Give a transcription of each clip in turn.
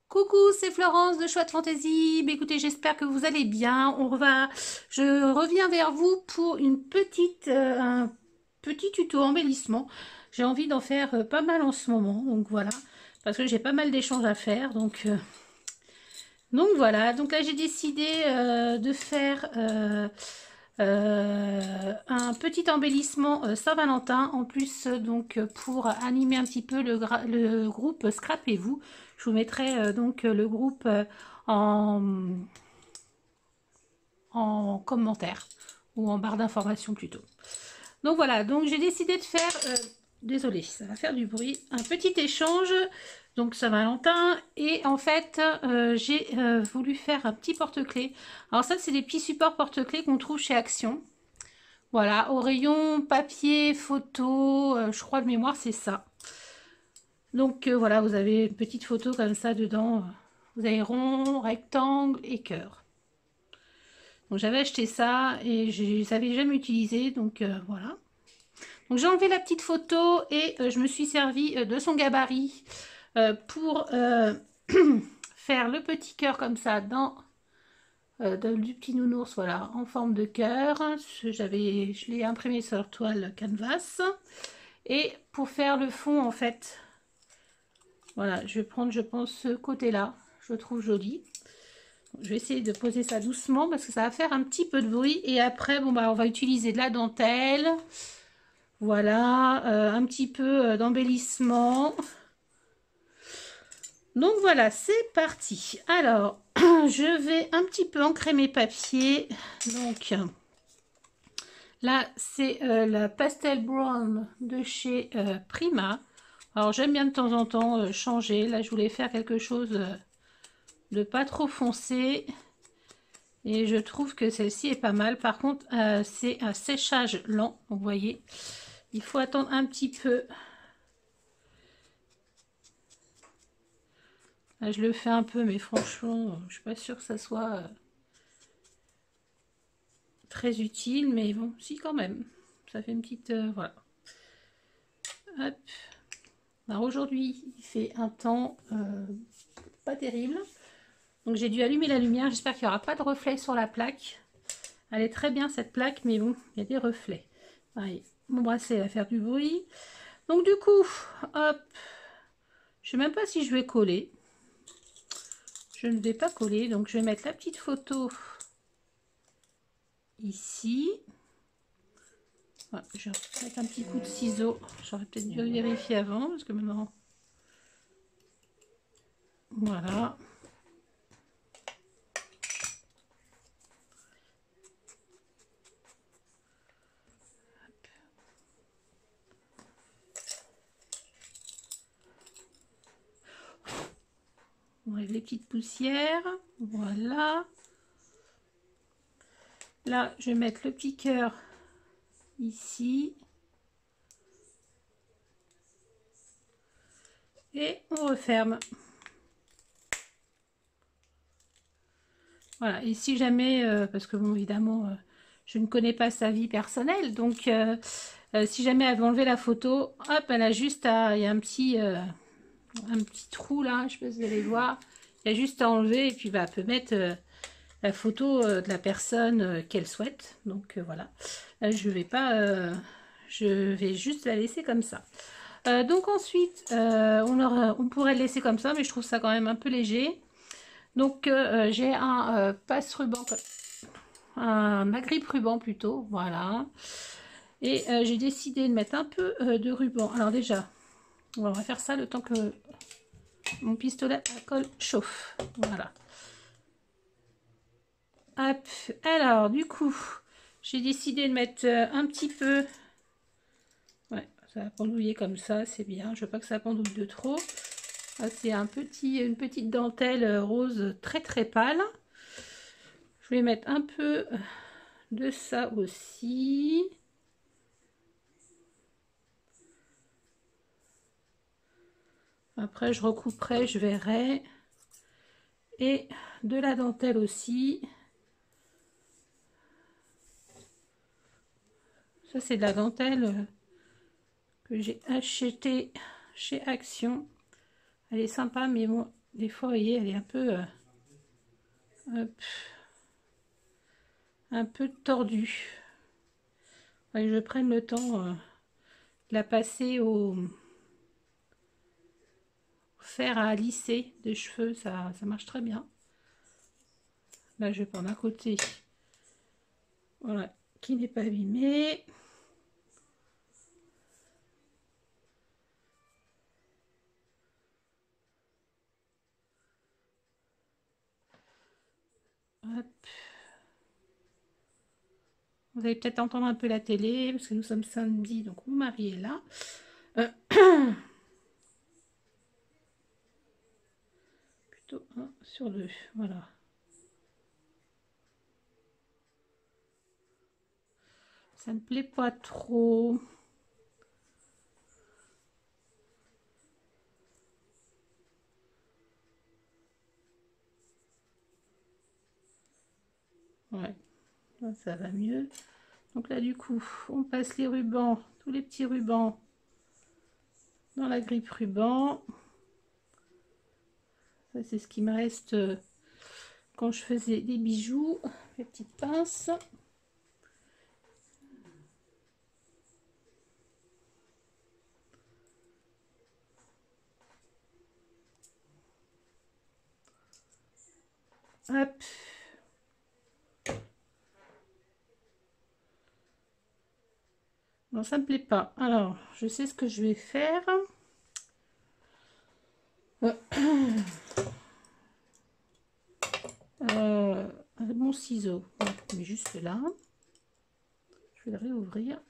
Coucou, c'est Florence de Chouette Fantaisie. Écoutez, j'espère que vous allez bien. Je reviens vers vous pour un petit tuto embellissement. J'ai envie d'en faire pas mal en ce moment, donc voilà, parce que j'ai pas mal d'échanges à faire, donc voilà. Donc là, j'ai décidé de faire un petit embellissement Saint-Valentin en plus pour animer un petit peu le groupe Scrapez-vous. Je vous mettrai le groupe en, en commentaire ou en barre d'information plutôt. Donc voilà, donc j'ai décidé de faire, désolé, ça va faire du bruit, un petit échange, donc Saint-Valentin, et en fait j'ai voulu faire un petit porte-clés. Alors ça c'est des petits supports porte-clés qu'on trouve chez Action. Voilà, au rayon papier, photo, je crois de mémoire c'est ça. Donc voilà, vous avez une petite photo comme ça dedans. Vous avez rond, rectangle et cœur. Donc j'avais acheté ça et je ne l'avais jamais utilisé, donc voilà. Donc j'ai enlevé la petite photo et je me suis servi de son gabarit pour faire le petit cœur comme ça du petit nounours, voilà, en forme de cœur. Je l'ai imprimé sur toile canvas. Et pour faire le fond, en fait, voilà, je vais prendre, je pense, ce côté-là. Je le trouve joli. Je vais essayer de poser ça doucement parce que ça va faire un petit peu de bruit. Et après, bon, bah, on va utiliser de la dentelle. Voilà, un petit peu d'embellissement. Donc voilà, c'est parti. Alors, je vais un petit peu ancrer mes papiers. Donc, là, c'est la Pastel Brown de chez Prima. Alors, j'aime bien de temps en temps changer. Là, je voulais faire quelque chose de pas trop foncé. Et je trouve que celle-ci est pas mal. Par contre, c'est un séchage lent. Vous voyez, il faut attendre un petit peu. Là, je le fais un peu, mais franchement, je suis pas sûre que ça soit très utile. Mais bon, si quand même. Ça fait une petite... voilà. Hop. Alors aujourd'hui, il fait un temps pas terrible. Donc j'ai dû allumer la lumière. J'espère qu'il n'y aura pas de reflet sur la plaque. Elle est très bien cette plaque, mais bon, il y a des reflets. Allez, mon bracelet va faire du bruit. Donc du coup, hop. Je ne sais même pas si je vais coller. Je ne vais pas coller. Donc je vais mettre la petite photo ici. Voilà, je vais mettre un petit coup de ciseau. J'aurais peut-être dû vérifier avant, parce que maintenant... Voilà. On enlève les petites poussières. Voilà. Là, je vais mettre le petit cœur ici. Et on referme. Voilà. Et si jamais, parce que bon, évidemment, je ne connais pas sa vie personnelle, donc si jamais elle veut enlever la photo, hop, elle a juste à... Il y a un petit trou là, je ne sais pas si vous allez le voir. Il y a juste à enlever et puis bah, elle peut mettre la photo de la personne qu'elle souhaite. Donc voilà. Là, je vais pas... je vais juste la laisser comme ça. Donc ensuite, on pourrait le laisser comme ça, mais je trouve ça quand même un peu léger. Donc j'ai un passe-ruban, un agrippe-ruban plutôt, voilà. Et j'ai décidé de mettre un peu de ruban. Alors déjà, on va faire ça le temps que mon pistolet à colle chauffe. Voilà. Hop. Alors du coup, j'ai décidé de mettre un petit peu... Ouais, ça va pendouiller comme ça, c'est bien. Je veux pas que ça pendouille de trop. C'est une petite dentelle rose très très pâle. Je vais mettre un peu de ça aussi. Après je recouperai, je verrai. Et de la dentelle aussi. Ça c'est de la dentelle que j'ai achetée chez Action. Elle est sympa, mais bon, des fois, vous voyez, elle est un peu tordue. Faudrait que je prenne le temps de la passer au fer à lisser de cheveux, ça marche très bien. Là, je vais prendre un côté, voilà, qui n'est pas abîmé. Hop. Vous allez peut-être entendre un peu la télé, parce que nous sommes samedi, donc mon mari est là. Plutôt 1 sur 2, voilà. Ça ne plaît pas trop. Ouais, là, ça va mieux. Donc là, du coup, on passe les rubans, tous les petits rubans dans la grippe ruban. Ça, c'est ce qui me reste quand je faisais des bijoux, les petites pinces. Hop. Non, ça me plaît pas. Alors, je sais ce que je vais faire. Mon ciseau, mais juste là. Je vais le réouvrir.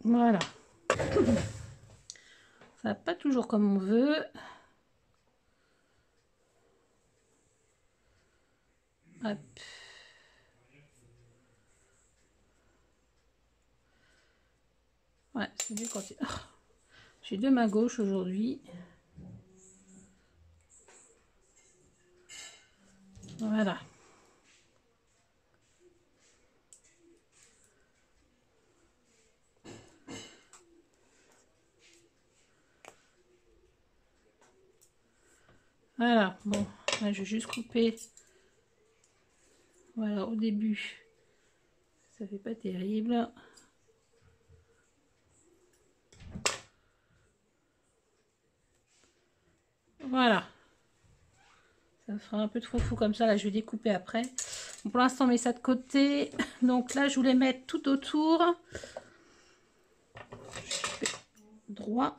Voilà. Ça va pas toujours comme on veut. Hop. Ouais, c'est mieux quand j'ai deux mains gauches aujourd'hui. Voilà. Voilà, bon, là je vais juste couper. Voilà, au début, ça fait pas terrible. Voilà. Ça fera un peu de fou comme ça, là je vais découper après. Bon, pour l'instant, on met ça de côté. Donc là, je voulais mettre tout autour. Droit.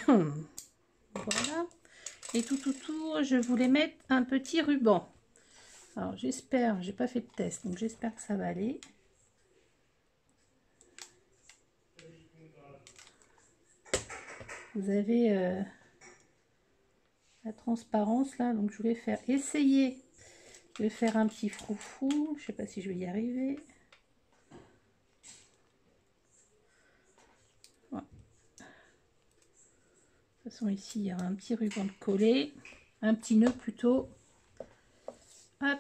Voilà. Et tout autour, je voulais mettre un petit ruban. Alors j'espère, j'ai pas fait de test, donc j'espère que ça va aller. Vous avez la transparence là, donc je voulais essayer de faire un petit froufrou. Je sais pas si je vais y arriver. Voilà. De toute façon ici il y a un petit ruban de coller, un petit nœud plutôt. Hop.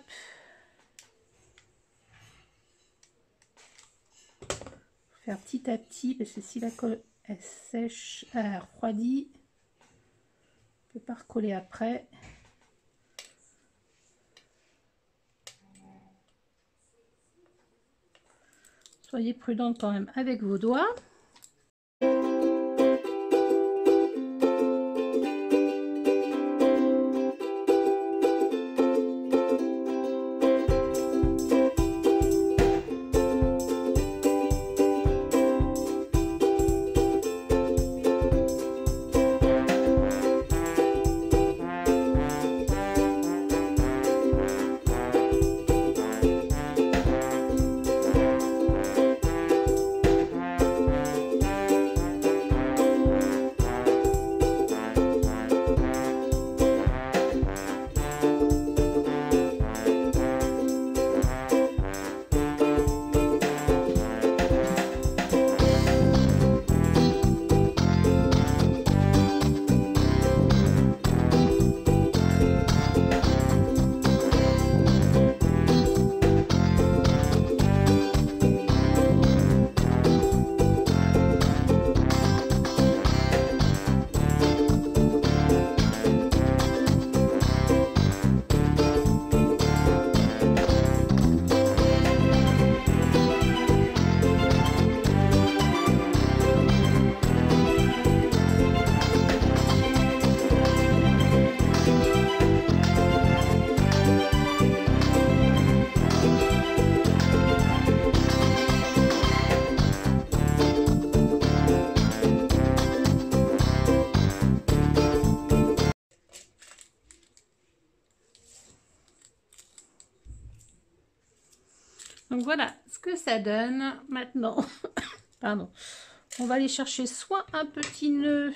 Faire petit à petit parce que si la colle elle sèche, elle refroidit, on peut pas recoller après. Soyez prudente quand même avec vos doigts. Donc voilà ce que ça donne maintenant. Pardon. On va aller chercher soit un petit nœud,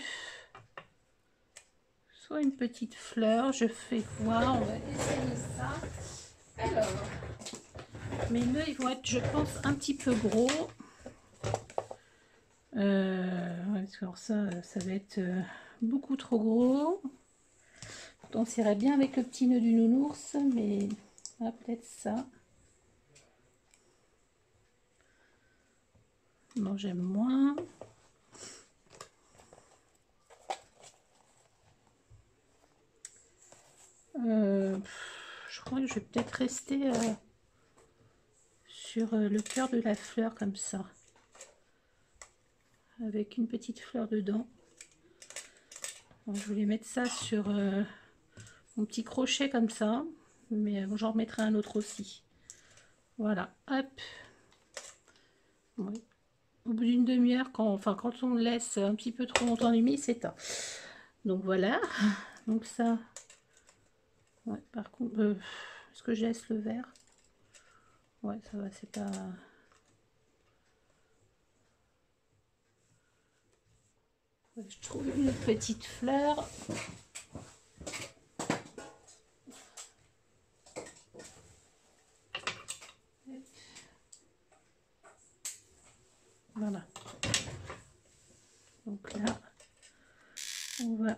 soit une petite fleur. Je fais voir, on va essayer ça. Alors, mes nœuds ils vont être, je pense, un petit peu gros. Alors ça va être beaucoup trop gros. Pourtant, ça irait bien avec le petit nœud du nounours, mais ah, peut-être ça. Non, j'aime moins. Je crois que je vais peut-être rester sur le cœur de la fleur comme ça, avec une petite fleur dedans. Donc, je voulais mettre ça sur mon petit crochet comme ça, mais j'en remettrai un autre aussi. Voilà, hop. Oui. Au bout d'une demi-heure, quand on le laisse un petit peu trop longtemps allumé, il s'éteint. Donc voilà, donc ça. Ouais, par contre, est-ce que je laisse le vert? Ouais, ça va, c'est pas. Ouais, je trouve une petite fleur. Voilà. Donc là, on va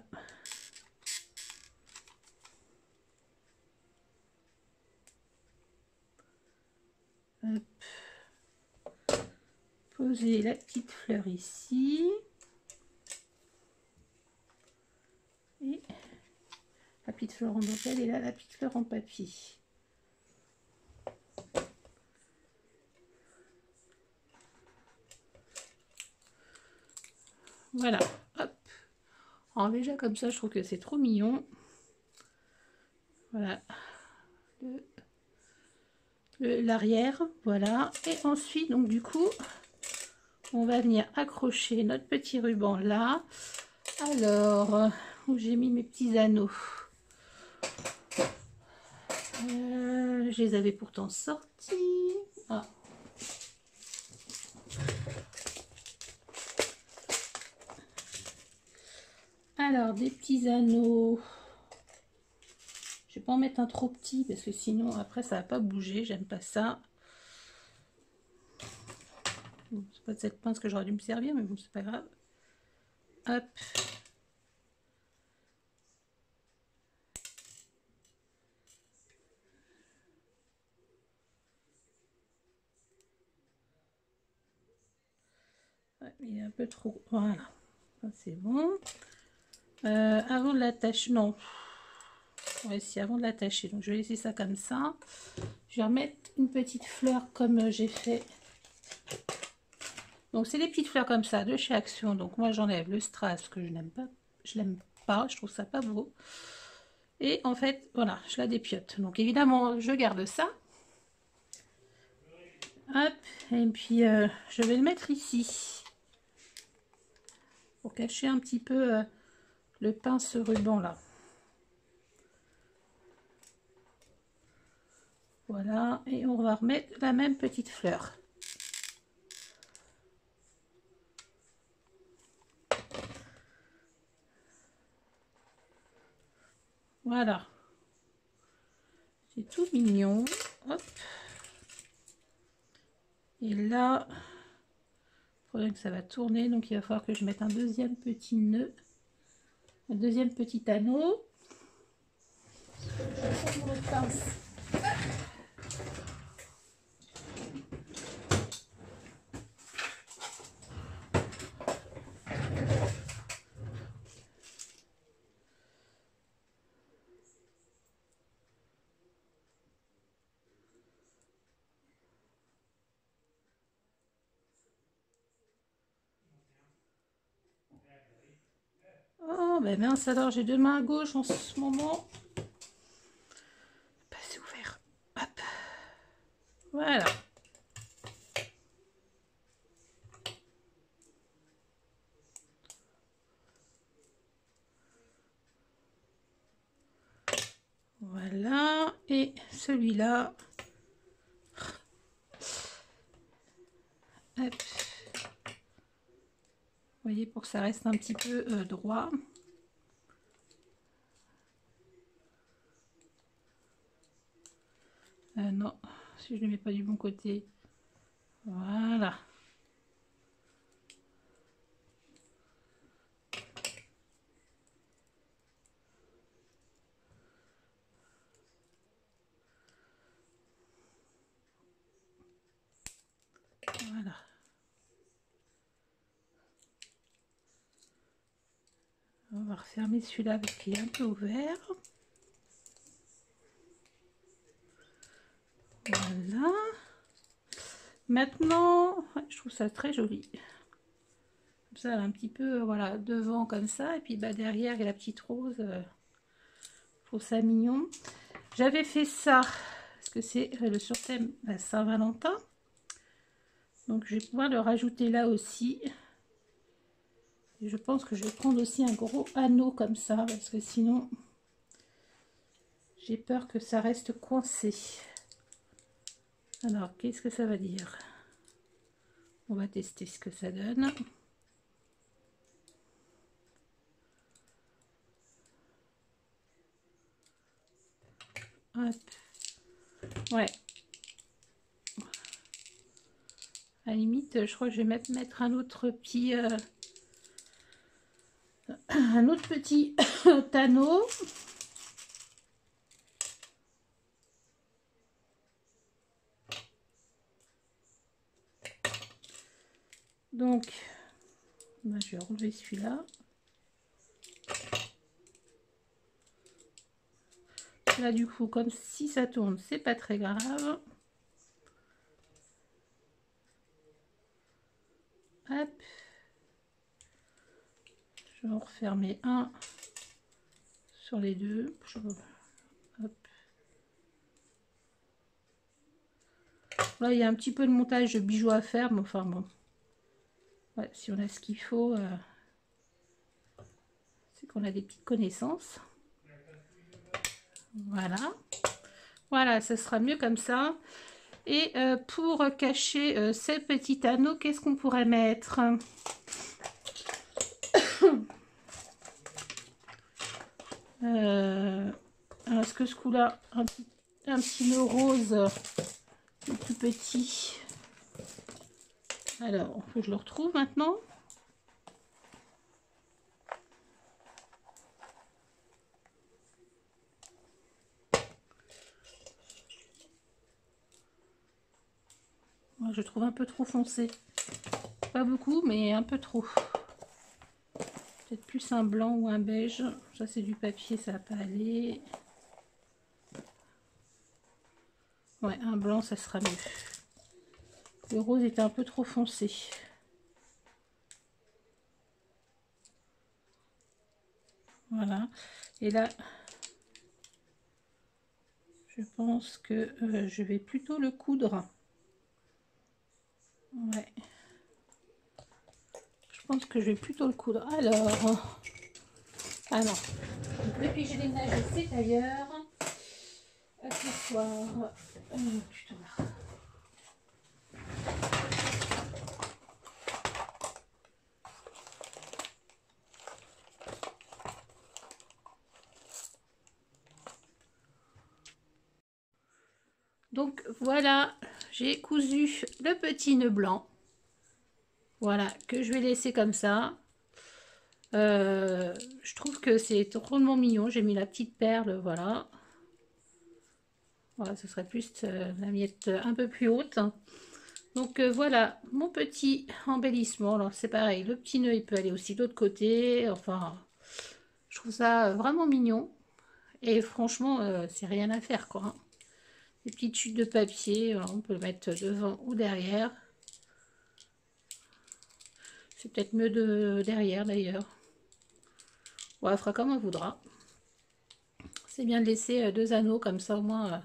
poser la petite fleur ici. Et la petite fleur en dentelle et là la petite fleur en papier. Voilà, hop. Alors déjà comme ça, je trouve que c'est trop mignon. Voilà. L'arrière, voilà. Et ensuite, donc du coup, on va venir accrocher notre petit ruban là. Alors, où j'ai mis mes petits anneaux. Je les avais pourtant sortis. Ah. Alors, des petits anneaux. Je vais pas en mettre un trop petit parce que sinon après ça va pas bouger. J'aime pas ça. Bon, c'est pas de cette pince que j'aurais dû me servir, mais bon, c'est pas grave. Hop. Ouais, il est un peu trop. Voilà. C'est bon. Avant de l'attacher, non. Ouais, si, avant de l'attacher. Donc je vais laisser ça comme ça. Je vais remettre une petite fleur comme j'ai fait. Donc c'est des petites fleurs comme ça de chez Action. Donc moi j'enlève le strass que je n'aime pas. Je l'aime pas. Je trouve ça pas beau. Et en fait, voilà, je la dépiote. Donc évidemment, je garde ça. Hop. Et puis je vais le mettre ici. Pour cacher un petit peu le pince ruban là. Voilà, et on va remettre la même petite fleur. Voilà. C'est tout mignon. Hop. Et là, il faudrait que ça va tourner, donc il va falloir que je mette un deuxième petit nœud, un deuxième petit anneau. Je vais prendre une pince. Oh, ben mince, alors j'ai deux mains à gauche en ce moment. Pas c'est ouvert. Hop. Voilà. Voilà. Et celui-là. voyez, pour que ça reste un petit peu droit. Non, si je ne le mets pas du bon côté. Voilà. Voilà. On va refermer celui-là parce qu'il est un peu ouvert. Voilà. Maintenant, je trouve ça très joli. Comme ça, un petit peu, voilà, devant comme ça. Et puis bah, derrière, il y a la petite rose. Je trouve ça mignon. J'avais fait ça parce que c'est le surthème la Saint-Valentin. Donc je vais pouvoir le rajouter là aussi. Et je pense que je vais prendre aussi un gros anneau comme ça parce que sinon j'ai peur que ça reste coincé. Alors qu'est-ce que ça va dire? On va tester ce que ça donne. Hop. Ouais. À la limite, je crois que je vais mettre un autre petit anneau. Donc, ben, je vais relever celui-là. Là, du coup, comme si ça tourne, c'est pas très grave. Hop. Je vais en refermer un sur les deux. Hop. Là, il y a un petit peu de montage de bijoux à faire, mais enfin bon. Ouais, si on a ce qu'il faut, c'est qu'on a des petites connaissances. Voilà. Voilà, ça sera mieux comme ça. Et pour cacher ces petits anneaux, qu'est-ce qu'on pourrait mettre? Est-ce que ce coup-là, un petit nœud rose tout petit. Alors, il faut que je le retrouve maintenant. Moi, je trouve un peu trop foncé. Pas beaucoup, mais un peu trop. Peut-être plus un blanc ou un beige. Ça, c'est du papier, ça va pas aller. Ouais, un blanc, ça sera mieux. Le rose était un peu trop foncé. Voilà. Et là, je pense que je vais plutôt le coudre. Ouais. Je pense que je vais plutôt le coudre. Alors... Ah non. Depuis que j'ai déménagé, c'est ailleurs. Accessoires. Putain. Donc voilà, j'ai cousu le petit nœud blanc. Voilà, que je vais laisser comme ça. Je trouve que c'est drôlement mignon. J'ai mis la petite perle, voilà. Voilà, ce serait plus la miette un peu plus haute. Donc voilà, mon petit embellissement. Alors c'est pareil, le petit nœud, il peut aller aussi de l'autre côté. Enfin, je trouve ça vraiment mignon. Et franchement, c'est rien à faire, quoi. Des petites chutes de papier, on peut le mettre devant ou derrière. C'est peut-être mieux de derrière d'ailleurs. Bon, elle fera comme on voudra. C'est bien de laisser deux anneaux comme ça, au moins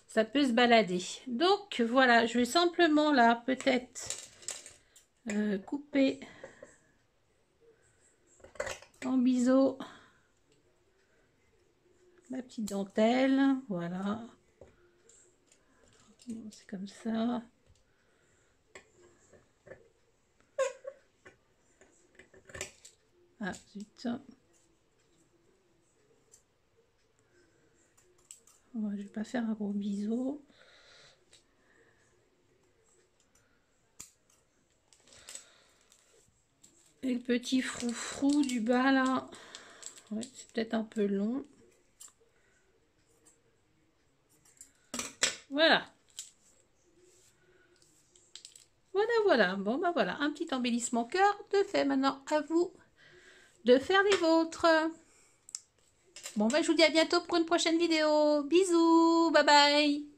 ça peut se balader. Donc voilà, je vais simplement là peut-être couper en biseau ma petite dentelle. Voilà. C'est comme ça. Ah, zut. Bon, je vais pas faire un gros bisou. Et le petit froufrou du bas là, ouais, c'est peut-être un peu long. Voilà. Voilà. Bon, bah voilà, un petit embellissement cœur de fait. Maintenant, à vous de faire les vôtres. Bon, bah je vous dis à bientôt pour une prochaine vidéo. Bisous, bye bye.